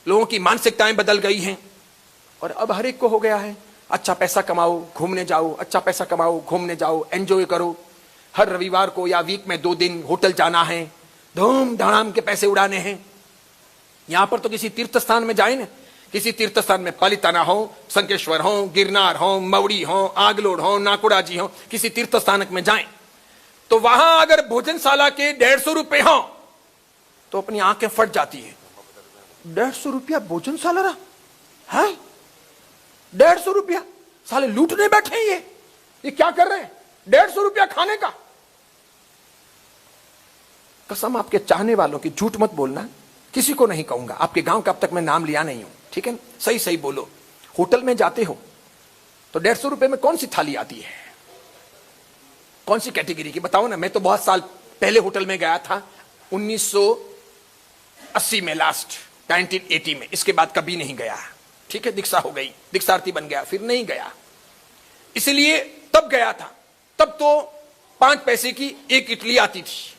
लोगों की मानसिकताएं बदल गई हैं और अब हर एक को हो गया है अच्छा पैसा कमाओ, घूमने जाओ, अच्छा पैसा कमाओ, घूमने जाओ, एंजॉय करो। हर रविवार को या वीक में 2 दिन होटल जाना है, धूम धड़ाम के पैसे उड़ाने हैं। यहां पर तो किसी तीर्थ स्थान में जाए ना, किसी तीर्थ स्थान में पालिताना हो, संकेश्वर हो, गिरनार हो, मवड़ी हो, आगलोड हो, नाकुड़ा जी हो, किसी तीर्थ स्थान में जाएं तो वहां अगर भोजनशाला के 150 रुपए हो तो अपनी आंखें फट जाती है। 150 रुपया भोजनशाला रहा है, 150 रुपया, साले लूटने बैठे हैं ये क्या कर रहे हैं? 150 रुपया खाने का। कसम आपके चाहने वालों की, झूठ मत बोलना, किसी को नहीं कहूंगा, आपके गांव का अब तक मैं नाम लिया नहीं हूं, ठीक है? सही सही बोलो। होटल में जाते हो तो 150 रुपए में कौन सी थाली आती है, कौन सी कैटेगरी की बताओ ना। मैं तो बहुत साल पहले होटल में गया था, 1980 में, लास्ट 1980 में, इसके बाद कभी नहीं गया, ठीक है? दीक्षा हो गई, दीक्षार्थी बन गया, फिर नहीं गया। इसलिए तब गया था, तब तो 5 पैसे की 1 इडली आती थी,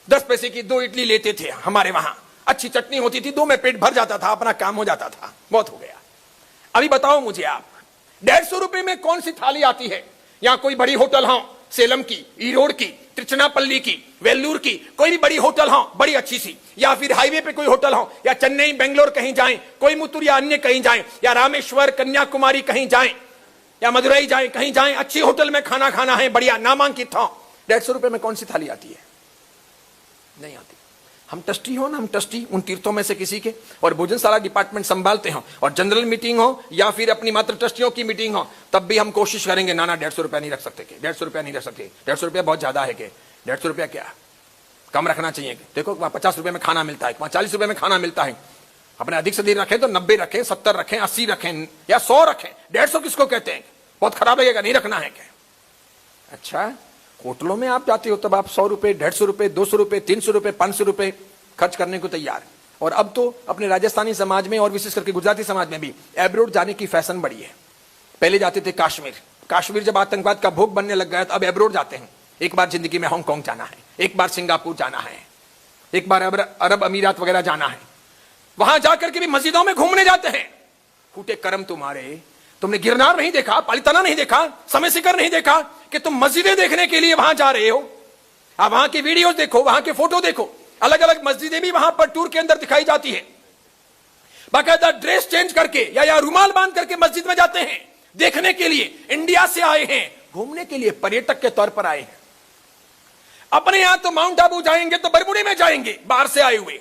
10 पैसे की 2 इडली लेते थे हमारे वहां, अच्छी चटनी होती थी, 2 में पेट भर जाता था, अपना काम हो जाता था। बहुत हो गया। अभी बताओ मुझे आप, 150 रुपए में कौन सी थाली आती है? यहां कोई बड़ी होटल हो, सेलम की, ईरोड की, त्रिचनापल्ली की, वेल्लूर की, कोई भी बड़ी होटल हो, बड़ी अच्छी सी, या फिर हाईवे पे कोई होटल हो, या चेन्नई बेंगलोर कहीं जाएं, कोयमुत्तूर या अन्य कहीं जाएं, या रामेश्वर कन्याकुमारी कहीं जाएं, या मदुरई जाएं, कहीं जाएं, अच्छी होटल में खाना खाना है, बढ़िया नामांकित हो, 150 रुपए में कौन सी थाली आती है? नहीं आती। हम ट्रस्टी हो ना, हम ट्रस्टी उन तीर्थों में से किसी के, और भोजनशाला डिपार्टमेंट संभालते हो, और जनरल मीटिंग हो या फिर अपनी मात्र ट्रस्टियों की मीटिंग हो, तब भी हम कोशिश करेंगे ना 150 रुपया नहीं रख सकते, 150 रुपया नहीं रख सकते, 150 रुपया बहुत ज्यादा है, 150 रुपया क्या कम रखना चाहिए। देखो वहां 50 रुपए में खाना मिलता है, वहां 40 रुपए में खाना मिलता है, अपने अधिक से अधिक रखें तो 90 रखें, 70 रखें, 80 रखें या 100 रखें, 150 किसको कहते हैं? बहुत खराब लगेगा, नहीं रखना है क्या? अच्छा, होटलों में आप जाते हो तब आप 100 रुपए, 150 रुपए, 200 रुपए, 300 रुपए, 500 रुपए खर्च करने को तैयार। और अब तो अपने राजस्थानी समाज में और विशेष करके गुजराती समाज में भी एब्रोड जाने की फैशन बढ़ी है। पहले जाते थे काश्मीर, काश्मीर जब आतंकवाद का भोग बनने लग गया तो अब एब्रोड जाते हैं। एक बार जिंदगी में हांगकांग जाना है, एक बार सिंगापुर जाना है, एक बार अरब अमीरात वगैरह जाना है, वहां जाकर के भी मस्जिदों में घूमने जाते हैं। फूटे कर्म तुम्हारे, तुमने गिरनार नहीं देखा, पालिताना नहीं देखा, समय शिखर नहीं देखा कि तुम मस्जिदें देखने के लिए वहां जा रहे हो। आप वहां की वीडियोस देखो, वहां के फोटो देखो, अलग अलग मस्जिदें भी वहां पर टूर के अंदर दिखाई जाती है। बाकायदा ड्रेस चेंज करके या रुमाल बांध करके मस्जिद में जाते हैं देखने के लिए। इंडिया से आए हैं, घूमने के लिए, पर्यटक के तौर पर आए हैं। अपने यहां तो माउंट आबू जाएंगे तो बरमुड़ी में जाएंगे, बाहर से आए हुए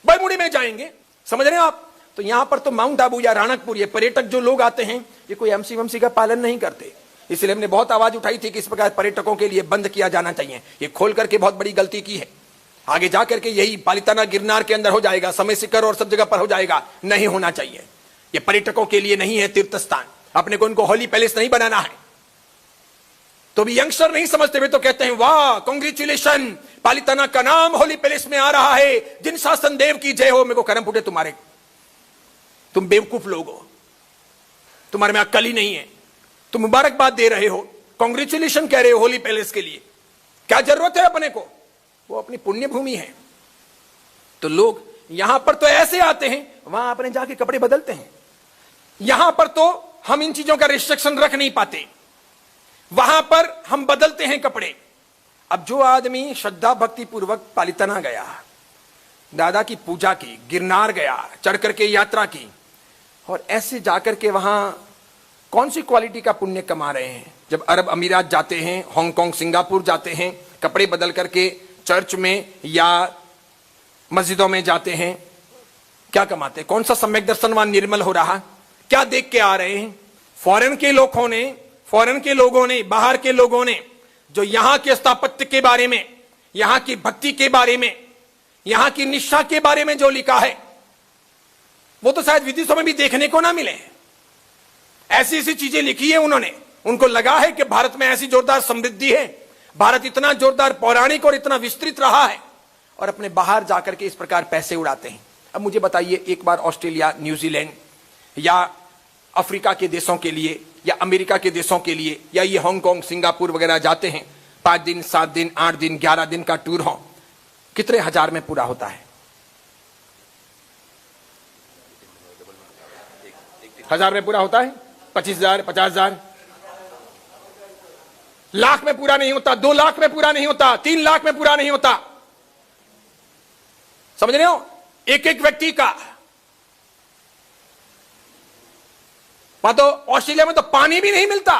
बरमुड़ी में जाएंगे, समझ रहे हैं आप? तो यहां पर तो माउंट आबू या राणकपुर, ये पर्यटक जो लोग आते हैं, ये कोई एमसी वमसी का पालन नहीं करते। इसलिए हमने बहुत आवाज उठाई थी कि इस प्रकार पर्यटकों के लिए बंद किया जाना चाहिए। ये खोल करके बहुत बड़ी गलती की है। आगे जाकर के यही पालिताना गिरनार के अंदर हो जाएगा, समय शिखर और सब जगह पर हो जाएगा। नहीं होना चाहिए, ये पर्यटकों के लिए नहीं है तीर्थ स्थान। अपने को उनको होली पैलेस नहीं बनाना है। तो भी यंगस्टर नहीं समझते हुए तो कहते हैं वाह कांग्रेचुलेशन, पालिताना का नाम होली पैलेस में आ रहा है, जिन शासन देव की जय हो। मेरे को कर्म फूटे तुम्हारे, तुम बेवकूफ लोग हो, तुम्हारे में अक्ल ही नहीं है। तुम मुबारकबाद दे रहे हो, कांग्रेचुलेशन कह रहे हो होली पैलेस के लिए, क्या जरूरत है अपने को? वो अपनी पुण्य भूमि है। तो लोग यहां पर तो ऐसे आते हैं, वहां अपने जाके कपड़े बदलते हैं। यहां पर तो हम इन चीजों का रिस्ट्रिक्शन रख नहीं पाते, वहां पर हम बदलते हैं कपड़े। अब जो आदमी श्रद्धा भक्ति पूर्वक पालिताना गया, दादा की पूजा की, गिरनार गया, चढ़ करके यात्रा की, और ऐसे जाकर के वहां कौन सी क्वालिटी का पुण्य कमा रहे हैं? जब अरब अमीरात जाते हैं, हांगकांग, सिंगापुर जाते हैं, कपड़े बदल करके चर्च में या मस्जिदों में जाते हैं, क्या कमाते हैं? कौन सा सम्यक दर्शन वहां निर्मल हो रहा? क्या देख के आ रहे हैं? फॉरेन के लोगों ने, बाहर के लोगों ने जो यहां के स्थापत्य के बारे में, यहां की भक्ति के बारे में, यहां की निष्ठा के बारे में जो लिखा है, वो तो शायद विदेशों में भी देखने को ना मिले। ऐसी ऐसी चीजें लिखी है उन्होंने। उनको लगा है कि भारत में ऐसी जोरदार समृद्धि है, भारत इतना जोरदार पौराणिक और इतना विस्तृत रहा है, और अपने बाहर जाकर के इस प्रकार पैसे उड़ाते हैं। अब मुझे बताइए, एक बार ऑस्ट्रेलिया, न्यूजीलैंड या अफ्रीका के देशों के लिए या अमेरिका के देशों के लिए या ये हांगकांग, सिंगापुर वगैरह जाते हैं, 5 दिन, 7 दिन, 8 दिन, 11 दिन का टूर हो, कितने हजार में पूरा होता है? 1000 में पूरा होता है, 25,000, 50,000, लाख में पूरा नहीं होता, 2 लाख में पूरा नहीं होता, 3 लाख में पूरा नहीं होता। समझ रहे हो? एक एक व्यक्ति का। वहां तो ऑस्ट्रेलिया में तो पानी भी नहीं मिलता।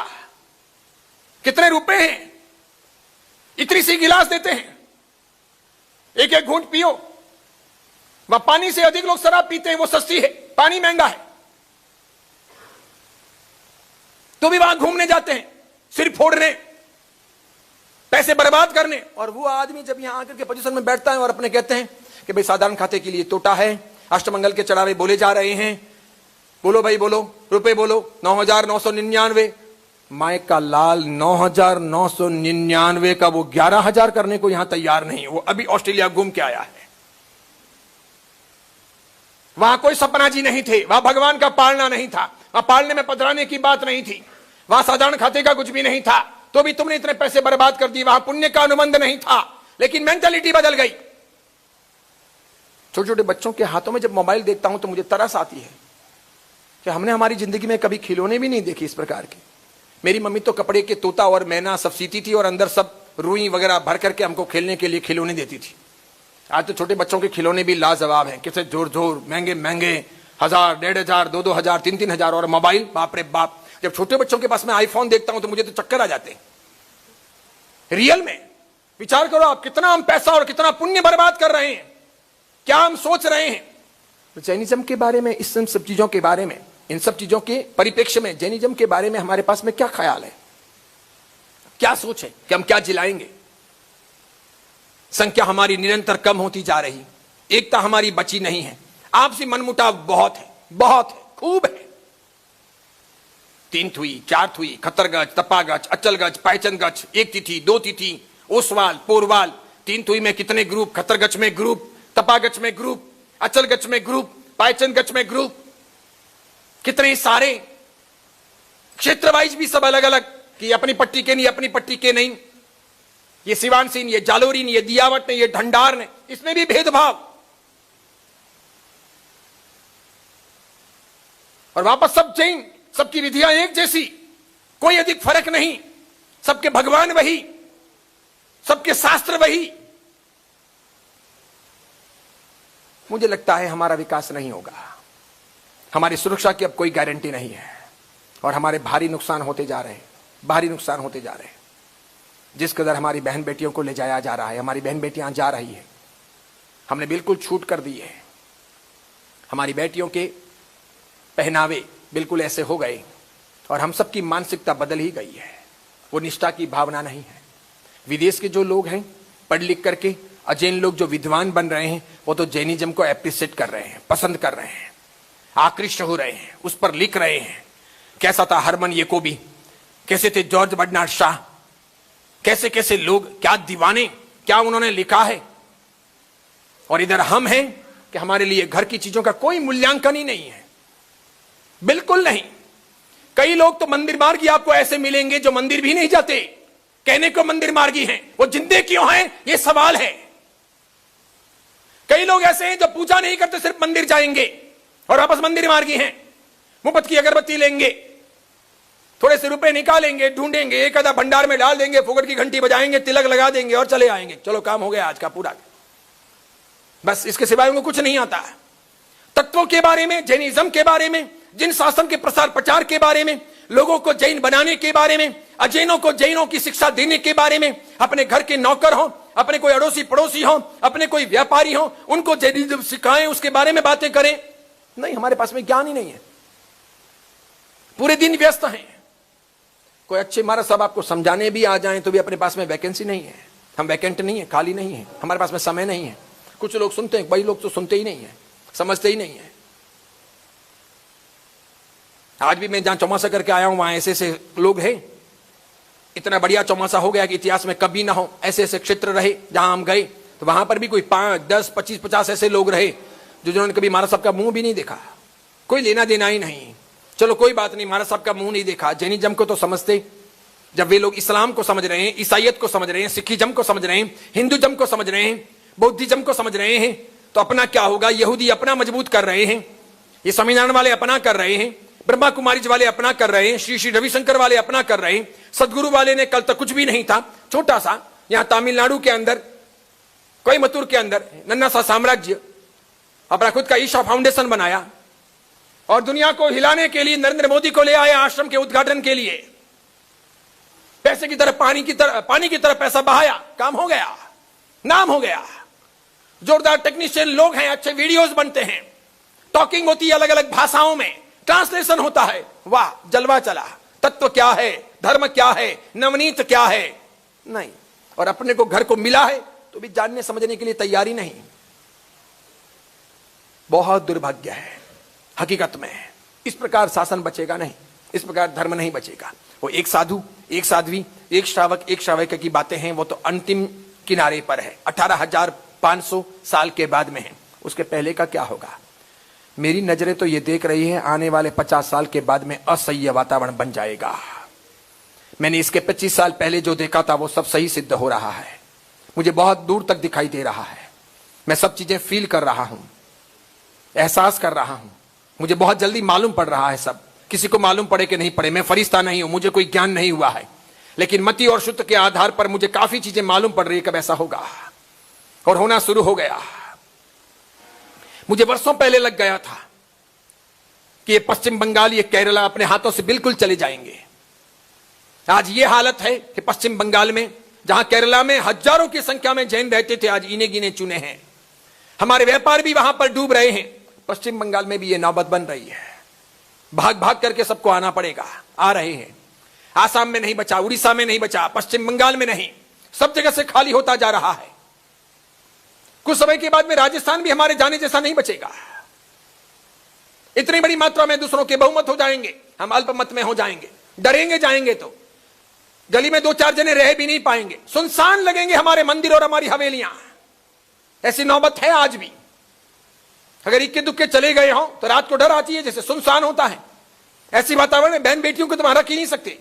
कितने रुपए हैं, इतनी सी गिलास देते हैं, एक एक घूंट पियो। वहां पानी से अधिक लोग शराब पीते हैं, वो सस्ती है, पानी महंगा है, तो भी वहां घूमने जाते हैं, सिर फोड़ने, पैसे बर्बाद करने। और वो आदमी जब यहां आकर के पोजीशन में बैठता है और अपने कहते हैं कि भाई साधारण खाते के लिए तोटा है, अष्टमंगल के चढ़ावे बोले जा रहे हैं, बोलो भाई बोलो, रुपए बोलो, 9,999। माय का लाल 9,999 का वो 11,000 करने को यहां तैयार नहीं है। वो अभी ऑस्ट्रेलिया घूम के आया है। वहां कोई सपना जी नहीं थे, वहां भगवान का पालना नहीं था, वहां पालने में पधराने की बात नहीं थी, वहां साधारण खाते का कुछ भी नहीं था, तो भी तुमने इतने पैसे बर्बाद कर दिए। वहां पुण्य का अनुबंध नहीं था, लेकिन मेंटालिटी बदल गई। छोटे छोटे बच्चों के हाथों में जब मोबाइल देखता हूं तो मुझे तरस आती है कि हमने हमारी जिंदगी में कभी खिलौने भी नहीं देखे इस प्रकार के। मेरी मम्मी तो कपड़े के तोता और मैना सब सीती थी और अंदर सब रुई वगैरह भर करके हमको खेलने के लिए खिलौने देती थी। आज तो छोटे बच्चों के खिलौने भी लाजवाब हैं, कैसे जोर जोर महंगे महंगे, 1,000, 1,500, 2,000, 3,000 और मोबाइल, बाप रे बाप। जब छोटे बच्चों के पास में आईफोन देखता हूं तो मुझे तो चक्कर आ जाते हैं। रियल में विचार करो आप, कितना हम पैसा और कितना पुण्य बर्बाद कर रहे हैं, क्या हम सोच रहे हैं। तो जैनिज्म के बारे में, इस सब चीजों के बारे में, इन सब चीजों के परिप्रेक्ष्य में जैनिज्म के बारे में हमारे पास में क्या ख्याल है, क्या सोच है कि हम क्या जिलाएंगे। संख्या हमारी निरंतर कम होती जा रही, एकता हमारी बची नहीं है, आपसी मनमुटाव बहुत है, बहुत है, खूब है। 3 थुई, 4 थुई, खतरगज, तपागज, अचलगज, पायचनगज, 1 तिथि, 2 तिथि, ओसवाल, पोरवाल, 3 थुई में कितने ग्रुप, खतरगज में ग्रुप, तपागज में ग्रुप, अचलगज में ग्रुप, पायचनगज में ग्रुप, कितने सारे क्षेत्र वाइज भी सब अलग अलग, कि अपनी पट्टी के नहीं, अपनी पट्टी के नहीं, ये सिवान सिंह, ये जालोरी ने, ये दियावट ने, ये ढंडार ने, इसमें भी भेदभाव। और वापस सब जैन, सबकी विधियां एक जैसी, कोई अधिक फर्क नहीं, सबके भगवान वही, सबके शास्त्र वही। मुझे लगता है हमारा विकास नहीं होगा, हमारी सुरक्षा की अब कोई गारंटी नहीं है और हमारे भारी नुकसान होते जा रहे हैं, भारी नुकसान होते जा रहे हैं। जिस कदर हमारी बहन बेटियों को ले जाया जा रहा है, हमारी बहन बेटियां जा रही है, हमने बिल्कुल छूट कर दी है। हमारी बेटियों के पहनावे बिल्कुल ऐसे हो गए और हम सबकी मानसिकता बदल ही गई है, वो निष्ठा की भावना नहीं है। विदेश के जो लोग हैं पढ़ लिख करके, अजैन लोग जो विद्वान बन रहे हैं, वो तो जैनिज्म को एप्रिशिएट कर रहे हैं, पसंद कर रहे हैं, आकृष्ट हो रहे हैं, उस पर लिख रहे हैं। कैसा था हरमन याकोबी, कैसे थे जॉर्ज बर्नार्ड शाह, कैसे कैसे लोग, क्या दीवाने, क्या उन्होंने लिखा है। और इधर हम हैं कि हमारे लिए घर की चीजों का कोई मूल्यांकन ही नहीं है, बिल्कुल नहीं। कई लोग तो मंदिर मार्गी आपको ऐसे मिलेंगे जो मंदिर भी नहीं जाते, कहने को मंदिर मार्गी हैं, वो जिंदे क्यों हैं ये सवाल है। कई लोग ऐसे हैं जो पूजा नहीं करते, सिर्फ मंदिर जाएंगे और वापस मंदिर मार्गी हैं, मुफ्त की अगरबत्ती लेंगे, थोड़े से रुपए निकालेंगे, ढूंढेंगे, एक आधा भंडार में डाल देंगे, फुकट की घंटी बजाएंगे, तिलक लगा देंगे और चले आएंगे, चलो काम हो गया आज का पूरा। बस इसके सिवाय उनको कुछ नहीं आता। तत्वों के बारे में, जैनिज्म के बारे में, जिन शासन के प्रसार प्रचार के बारे में, लोगों को जैन बनाने के बारे में, अजैनों को जैनों की शिक्षा देने के बारे में, अपने घर के नौकर हो, अपने कोई अड़ोसी पड़ोसी हो, अपने कोई व्यापारी हो, उनको जैनिज्म सिखाएं, उसके बारे में बातें करें, नहीं, हमारे पास में ज्ञान ही नहीं है। पूरे दिन व्यस्त हैं। कोई अच्छे महाराज साहब आपको समझाने भी आ जाएं तो भी अपने पास में वैकेंसी नहीं है, हम वैकेंट नहीं है, खाली नहीं है, हमारे पास में समय नहीं है। कुछ लोग सुनते हैं, कई लोग तो सुनते ही नहीं है, समझते ही नहीं है। आज भी मैं जहां चौमासा करके आया हूं वहां ऐसे ऐसे लोग हैं, इतना बढ़िया चौमासा हो गया कि इतिहास में कभी ना हो, ऐसे ऐसे क्षेत्र रहे जहां हम गए तो वहां पर भी कोई 5, 10, 25, 50 ऐसे लोग रहे जो जिन्होंने कभी महाराज साहब का मुंह भी नहीं देखा, कोई लेना देना ही नहीं। चलो कोई बात नहीं, महाराज साहब का मुंह नहीं देखा, जैनिज्म को तो समझते। जब वे लोग इस्लाम को समझ रहे हैं, ईसाइयत को समझ रहे हैं, सिखिज्म को समझ रहे हैं, हिंदुज्म को समझ रहे हैं, बौद्धिज्म को समझ रहे हैं, तो अपना क्या होगा, यहूदी अपना मजबूत कर रहे हैं, ये संविधान वाले अपना कर रहे हैं, ब्रह्मा कुमारीज वाले अपना कर रहे हैं, श्री श्री रविशंकर वाले अपना कर रहे हैं, सदगुरु वाले ने कल तक कुछ भी नहीं था, छोटा सा यहां तमिलनाडु के अंदर कोयमतूर के अंदर नन्ना सा साम्राज्य अपना खुद का ईशा फाउंडेशन बनाया और दुनिया को हिलाने के लिए नरेंद्र मोदी को ले आए आश्रम के उद्घाटन के लिए। पैसे की तरह पानी की तरह पैसा बहाया, काम हो गया, नाम हो गया। जोरदार टेक्नीशियन लोग हैं, अच्छे वीडियोस बनते हैं, टॉकिंग होती है अलग अलग भाषाओं में, ट्रांसलेशन होता है, वाह जलवा चला। तत्व क्या है, धर्म क्या है, नवनीत क्या है, नहीं। और अपने को घर को मिला है तो भी जानने समझने के लिए तैयारी नहीं। बहुत दुर्भाग्य है हकीकत में। इस प्रकार शासन बचेगा नहीं, इस प्रकार धर्म नहीं बचेगा। वो एक साधु, एक साध्वी, एक श्रावक, एक श्राविका की बातें हैं, वो तो अंतिम किनारे पर है, 18,500 साल के बाद में है। उसके पहले का क्या होगा? मेरी नजरें तो ये देख रही है आने वाले 50 साल के बाद में असह्य वातावरण बन जाएगा। मैंने इसके 25 साल पहले जो देखा था वो सब सही सिद्ध हो रहा है। मुझे बहुत दूर तक दिखाई दे रहा है, मैं सब चीजें फील कर रहा हूं, एहसास कर रहा हूं। मुझे बहुत जल्दी मालूम पड़ रहा है सब। किसी को मालूम पड़े कि नहीं पड़े, मैं फरिश्ता नहीं हूं, मुझे कोई ज्ञान नहीं हुआ है, लेकिन मति और शुद्ध के आधार पर मुझे काफी चीजें मालूम पड़ रही है कब ऐसा होगा, और होना शुरू हो गया। मुझे वर्षों पहले लग गया था कि ये पश्चिम बंगाल, ये केरला अपने हाथों से बिल्कुल चले जाएंगे। आज ये हालत है कि पश्चिम बंगाल में, जहां केरला में हजारों की संख्या में जैन रहते थे, आज इन्हें गिने चुने हैं। हमारे व्यापार भी वहां पर डूब रहे हैं। पश्चिम बंगाल में भी ये नौबत बन रही है। भाग भाग करके सबको आना पड़ेगा, आ रहे हैं। आसाम में नहीं बचा, उड़ीसा में नहीं बचा, पश्चिम बंगाल में नहीं, सब जगह से खाली होता जा रहा है। कुछ समय के बाद में राजस्थान भी हमारे जाने जैसा नहीं बचेगा। इतनी बड़ी मात्रा में दूसरों के बहुमत हो जाएंगे, हम अल्पमत में हो जाएंगे, डरेंगे जाएंगे तो गली में 2-4 जने रह भी नहीं पाएंगे, सुनसान लगेंगे हमारे मंदिर और हमारी हवेलियां। ऐसी नौबत है आज भी। अगर इक्के दुक्के चले गए हो तो रात को डर आती है, जैसे सुनसान होता है। ऐसी वातावरण में बहन बेटियों को तुम रख ही नहीं सकते।